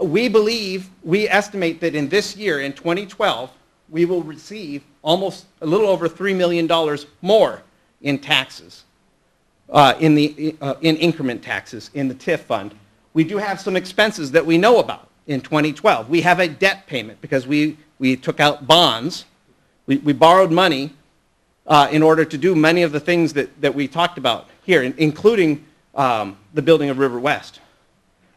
we estimate that in this year, in 2012, we will receive almost a little over $3 million more in taxes, in increment taxes in the TIF fund. We do have some expenses that we know about in 2012. We have a debt payment because we took out bonds. We borrowed money in order to do many of the things that we talked about here, including the building of River West.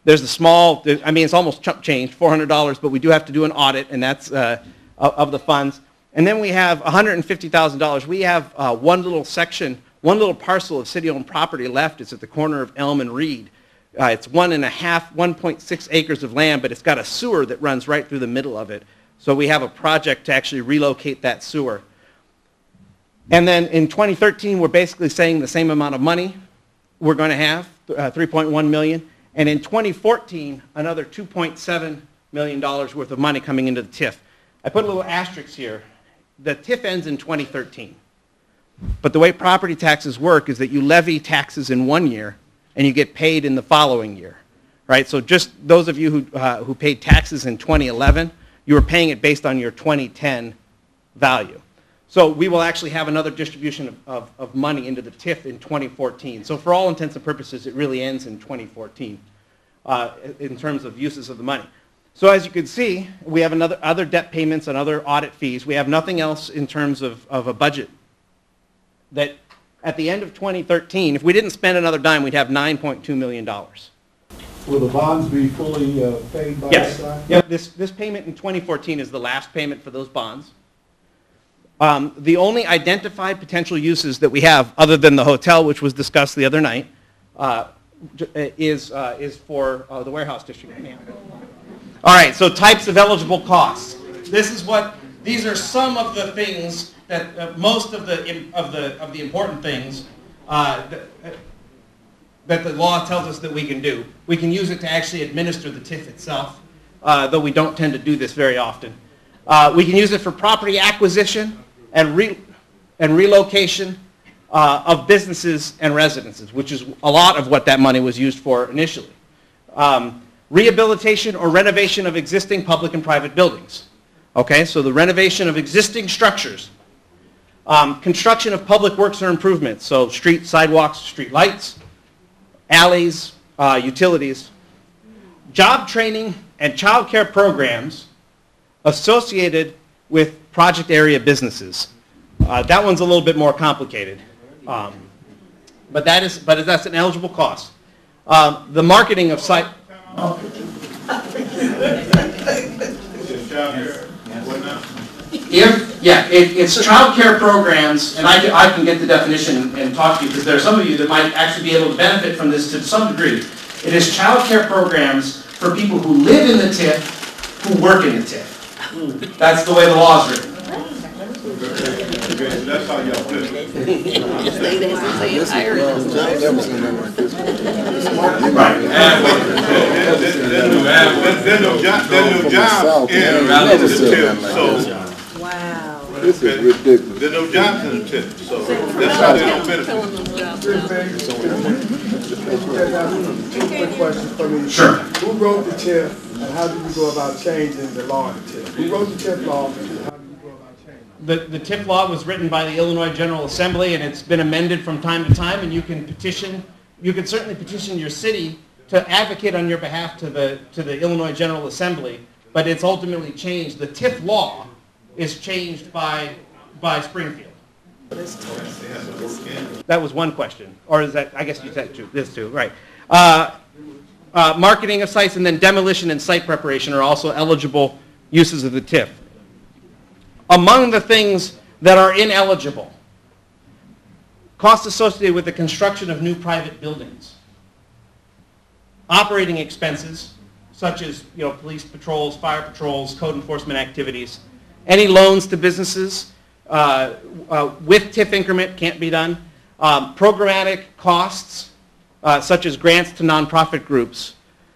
There's a small, I mean, it's almost chump change, $400, but we do have to do an audit, and that's of the funds. And then we have $150,000. We have one little section, one little parcel of city-owned property left. It's at the corner of Elm and Reed. It's 1.6 acres of land, but it's got a sewer that runs right through the middle of it. So we have a project to actually relocate that sewer. And then in 2013, we're basically saying the same amount of money we're going to have, $3.1 million. And in 2014, another $2.7 million worth of money coming into the TIF. I put a little asterisk here. The TIF ends in 2013. But the way property taxes work is that you levy taxes in one year and you get paid in the following year, right? So just those of you who paid taxes in 2011, you were paying it based on your 2010 value. So we will actually have another distribution of money into the TIF in 2014. So for all intents and purposes, it really ends in 2014 in terms of uses of the money. So as you can see, we have other debt payments and other audit fees. We have nothing else in terms of a budget. That at the end of 2013, if we didn't spend another dime, we'd have $9.2 million. Will the bonds be fully paid by yes. that time? Yeah. This payment in 2014 is the last payment for those bonds. The only identified potential uses that we have, other than the hotel, which was discussed the other night, is for the warehouse district. All right, so types of eligible costs. These are some of the things that most of the important things that the law tells us that we can do. We can use it to actually administer the TIF itself, though we don't tend to do this very often. We can use it for property acquisition and relocation of businesses and residences, which is a lot of what that money was used for initially. Rehabilitation or renovation of existing public and private buildings. Okay, so the renovation of existing structures. Construction of public works or improvements, so streets, sidewalks, street lights, alleys, utilities. Job training and child care programs associated with project area businesses. That one's a little bit more complicated, but that's an eligible cost. The marketing of site. It's child care programs, and I can get the definition and talk to you because there are some of you that might actually be able to benefit from this to some degree. It is child care programs for people who live in the TIF, who work in the TIF. That's the way the law is written. That's how y'all do it. There's no jobs in the TIF, so. Wow. This is ridiculous. There's no jobs in the TIF, so that's how they don't benefit. Quick question for me. Sure. Who wrote the TIF and how did you go about changing the law in the TIF? Who wrote the TIF law and how did you go about changing it? The TIF law was written by the Illinois General Assembly, and it's been amended from time to time, and you can certainly petition your city to advocate on your behalf to the Illinois General Assembly, but it's ultimately changed. The TIF law is changed by Springfield. That was one question, or is that, I guess you said this too, right. Marketing of sites and then demolition and site preparation are also eligible uses of the TIF. Among the things that are ineligible, costs associated with the construction of new private buildings, operating expenses such as police patrols, fire patrols, code enforcement activities, any loans to businesses with TIF increment can't be done. Programmatic costs, such as grants to nonprofit groups,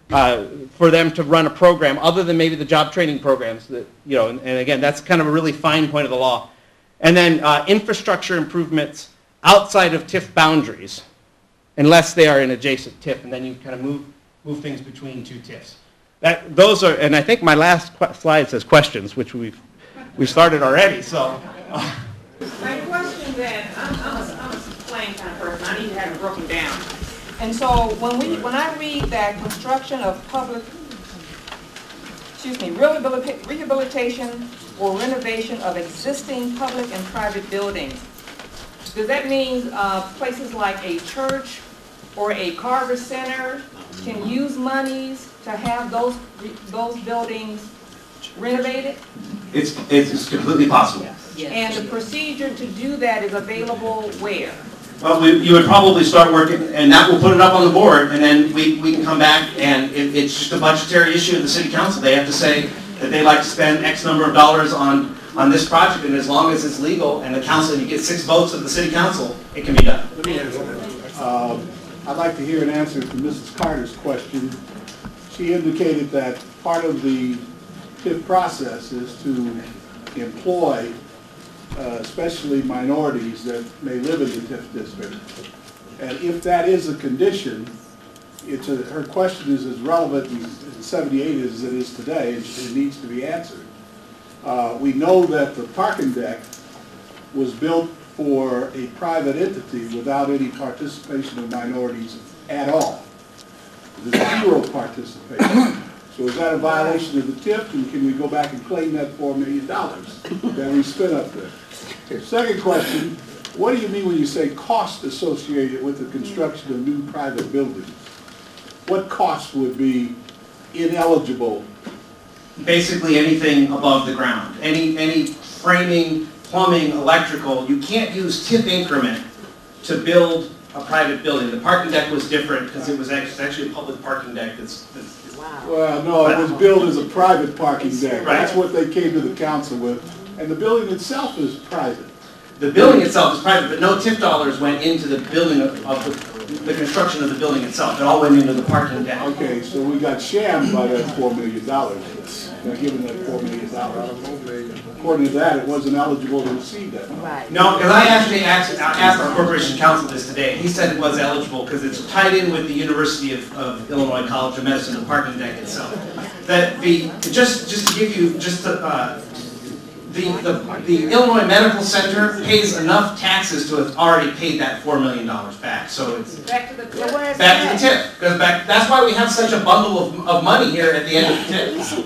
for them to run a program other than maybe the job training programs that, and again, that's kind of a really fine point of the law. And then infrastructure improvements outside of TIF boundaries, unless they are in adjacent TIF, and then you kind of move things between two TIFs. Those are, and I think my last slide says questions, which we've started already, so. My question then, I'm a plain kind of person, I need to have it broken down. And so when I read that construction of rehabilitation or renovation of existing public and private buildings, does that mean places like a church or a Carver Center can use monies to have those buildings renovated? It's completely possible. And the procedure to do that is available where? Well, you would probably start working, and that will put it up on the board, and then we can come back, and it's just a budgetary issue of the city council. They have to say that they'd like to spend X number of dollars on this project, and as long as it's legal, and the council, you get 6 votes of the city council, it can be done. Let me answer that. I'd like to hear an answer to Mrs. Carter's question. She indicated that part of the TIF process is to employ especially minorities that may live in the TIF district. And if that is a condition, her question is as relevant in 78 as it is today, and it needs to be answered. We know that the parking deck was built for a private entity without any participation of minorities at all. There's 0 participation. So is that a violation of the TIF, and can we go back and claim that $4 million that we spent up there? Second question, what do you mean when you say cost associated with the construction of new private buildings? What cost would be ineligible? Basically anything above the ground. Any framing, plumbing, electrical, you can't use TIF increment to build a private building. The parking deck was different because it was actually a public parking deck Well, no, it was billed as a private parking deck. Right. That's what they came to the council with. And the building itself is private. The building itself is private, but no TIF dollars went into the building of the construction of the building itself. It all went into the parking deck. Okay, so we got shammed by that $4 million. They're giving that $4 million. According to that, it wasn't eligible to receive that. Right. No, because I actually asked our corporation counsel this today. He said it was eligible because it's tied in with the University of Illinois College of Medicine, the parking deck itself. That just to give you the Illinois Medical Center pays enough taxes to have already paid that $4 million back. So it's Back to the TIF. back to the TIF. Goes back. That's why we have such a bundle of money here at the end of the TIF.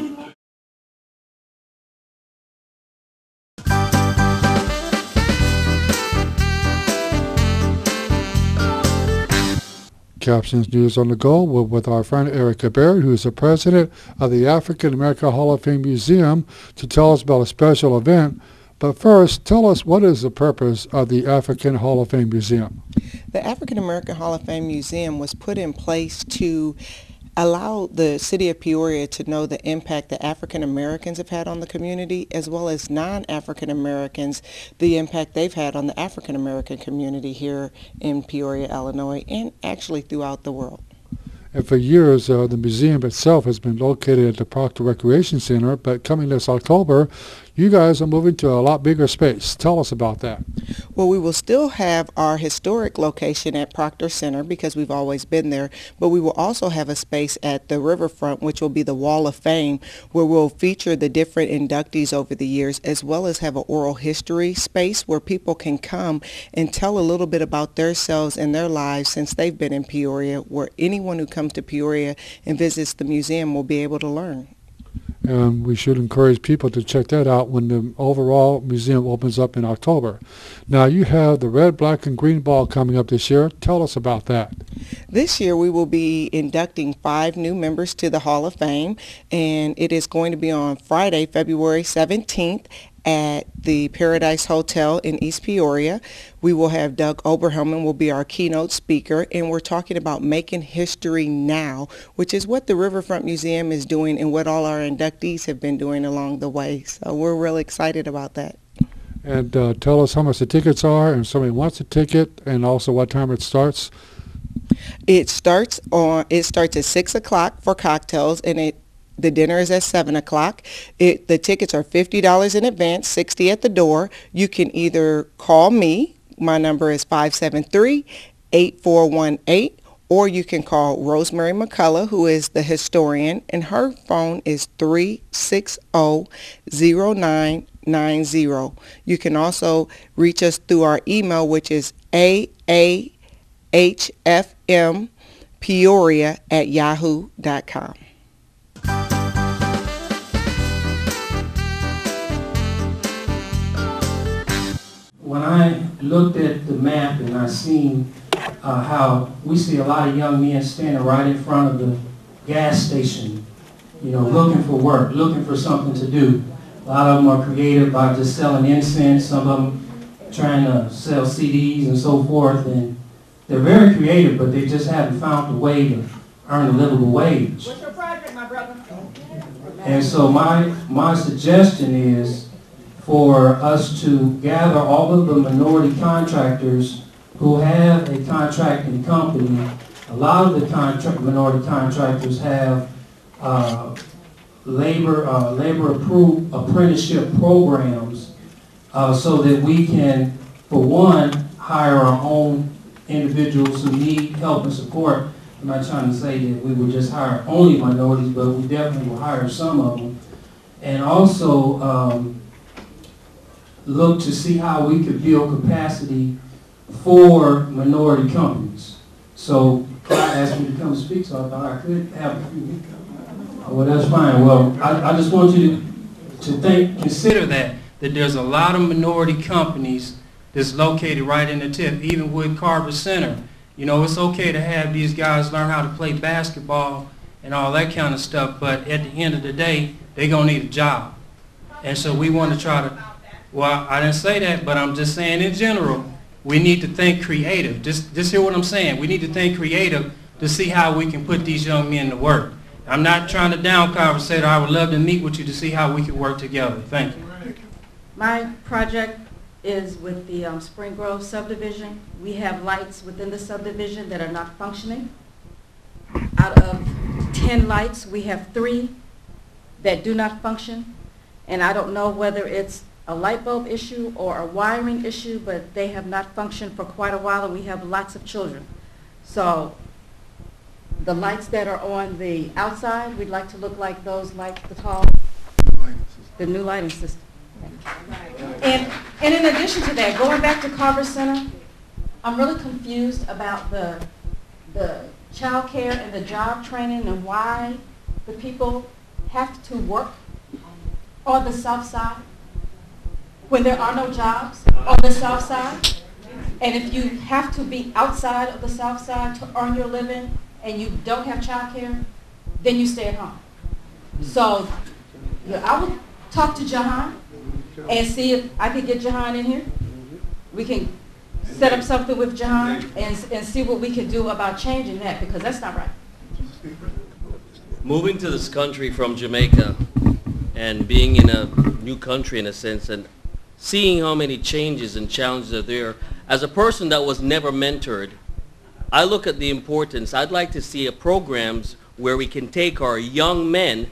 Captions News on the Go. We're with our friend Erica Barrett, who is the president of the African American Hall of Fame Museum, to tell us about a special event. But first, tell us, what is the purpose of the African Hall of Fame Museum? The African American Hall of Fame Museum was put in place to allow the city of Peoria to know the impact that African Americans have had on the community, as well as non-African Americans, the impact they've had on the African American community here in Peoria, Illinois, and actually throughout the world. And for years, the museum itself has been located at the Proctor Recreation Center, but coming this October, you guys are moving to a lot bigger space. Tell us about that. Well, we will still have our historic location at Proctor Center because we've always been there, but we will also have a space at the riverfront, which will be the Wall of Fame, where we'll feature the different inductees over the years, as well as have an oral history space where people can come and tell a little bit about themselves and their lives since they've been in Peoria, where anyone who comes to Peoria and visits the museum will be able to learn. And we should encourage people to check that out when the overall museum opens up in October. Now, you have the Red, Black, and Green Ball coming up this year. Tell us about that. This year we will be inducting 5 new members to the Hall of Fame, and it is going to be on Friday, February 17th at the Paradise Hotel in East Peoria. We will have Doug Oberhelman will be our keynote speaker, and we're talking about making history now, which is what the Riverfront Museum is doing and what all our inductees have been doing along the way. So we're really excited about that. And tell us how much the tickets are, and if somebody wants a ticket, and also what time it starts. It starts at 6 o'clock for cocktails, and the dinner is at 7 o'clock. The tickets are $50 in advance, $60 at the door. You can either call me. My number is 573-8418, or you can call Rosemary McCullough, who is the historian, and her phone is 360-0990. You can also reach us through our email, which is aahfmpeoria@yahoo.com. When I looked at the map and I seen how we see a lot of young men standing right in front of the gas station, looking for work, looking for something to do. A lot of them are creative by just selling incense, some of them trying to sell CDs and so forth, and they're very creative, but they just haven't found a way to earn a livable wage. What's your project, my brother? And so my suggestion is for us to gather all of the minority contractors who have a contracting company. A lot of the minority contractors have labor-approved apprenticeship programs so that we can, for one, hire our own individuals who need help and support. I'm not trying to say that we would just hire only minorities, but we definitely will hire some of them. And also look to see how we could build capacity for minority companies. So Clyde asked me to come speak, so I thought I could have a few. Well, that's fine. Well, I just want you to consider that there's a lot of minority companies that's located right in the TIF, even with Carver Center. It's okay to have these guys learn how to play basketball and all that kind of stuff, but at the end of the day, they're going to need a job. And so we want to try to, well, I didn't say that, but I'm just saying in general, we need to think creative. Just hear what I'm saying. We need to think creative to see how we can put these young men to work. I'm not trying to down-conversate. I would love to meet with you to see how we can work together. Thank you. My project is with the Spring Grove subdivision. We have lights within the subdivision that are not functioning. Out of 10 lights, we have 3 that do not function. And I don't know whether it's a light bulb issue or a wiring issue, but they have not functioned for quite a while, and we have lots of children. So the lights that are on the outside, we'd like to look like those lights, the new lighting system. And in addition to that, going back to Carver Center, I'm really confused about the child care and the job training and why the people have to work on the south side when there are no jobs on the south side. And if you have to be outside of the south side to earn your living and you don't have child care, then you stay at home. So I would talk to Jahan and see if I could get Jahan in here. We can set up something with Jahan and see what we can do about changing that, because that's not right. Moving to this country from Jamaica and being in a new country in a sense and seeing how many changes and challenges are there, as a person that was never mentored, I look at the importance. I'd like to see programs where we can take our young men,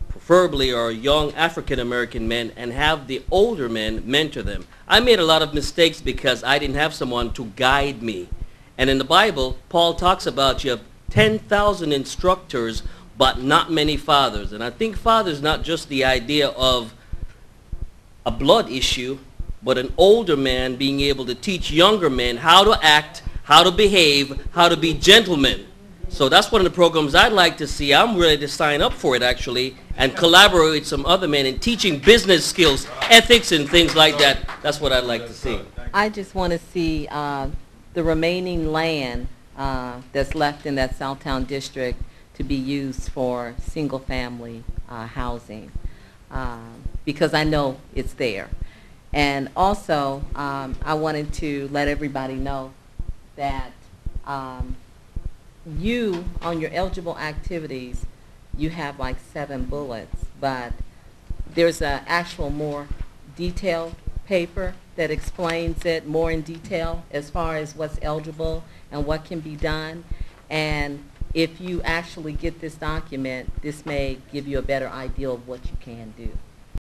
preferably our young African-American men, and have the older men mentor them. I made a lot of mistakes because I didn't have someone to guide me. And in the Bible, Paul talks about you have 10,000 instructors, but not many fathers. And I think fathers not just the idea of a blood issue, but an older man being able to teach younger men how to act, how to behave, how to be gentlemen. So that's one of the programs I'd like to see. I'm ready to sign up for it, actually, and collaborate with some other men in teaching business skills, ethics, and things like that. That's what I'd like to see. I just want to see the remaining land that's left in that Southtown district to be used for single-family housing, because I know it's there. And also, I wanted to let everybody know that you, on your eligible activities, you have like 7 bullets, but there's an actual more detailed paper that explains it more in detail as far as what's eligible and what can be done. And if you actually get this document, this may give you a better idea of what you can do.